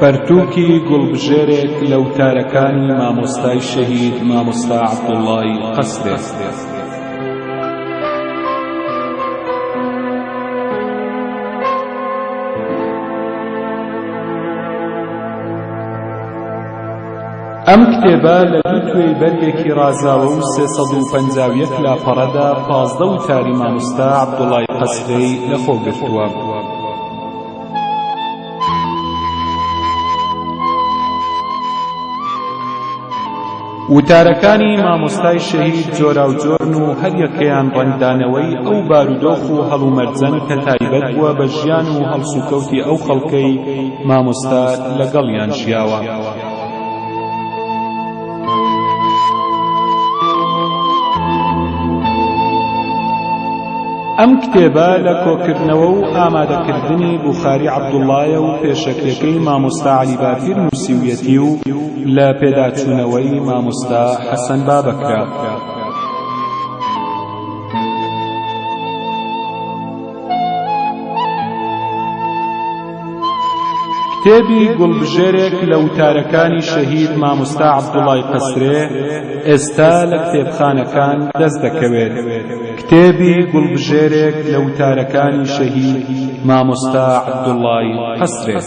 پەرتووکی گوڵبژێرێک لە وتارەکانی مامۆستای شەهید مامۆستا عەبدوڵڵای قەسرێ. ئەم کتێبە لە دوو توێی بەرگێکی ڕازاوە و 351 لاپەڕەدا 15 وتاری مامۆستا عەبدوڵڵای قەسرەی لەخۆگرتووە. وتارەکانی مامۆستای شەهید جۆراوجۆرن و هەریەکەیان ڕەنگدانەوەی ئەو بارودۆخ و هەڵومەرجەن کە تایبەت بووە بە ژیان و هەڵسوکەوتی ئەو خەڵکەی مامۆستا لەگەڵیان ژیاوە. ئەم کتێبە لە کۆکردنەوە و ئامادەکردنی بوخاری عەبدوڵڵایە و پێشەکرێکەی مامۆستا عەلی بافیر نووسیویەتی و لە پێداچوونەوەی مامۆستا حەسەن بابەکرا. کتێبی گوڵبژێرێک لە وتارەکانی شەهید مامۆستا عەبدوڵڵای قەسرێ ئێستا لە کتێبخانەکان دەست دەکەوێت. کتێبی گوڵبژێرێک لە وتارەکانی شەهید مامۆستا عەبدوڵڵای قەسرێ.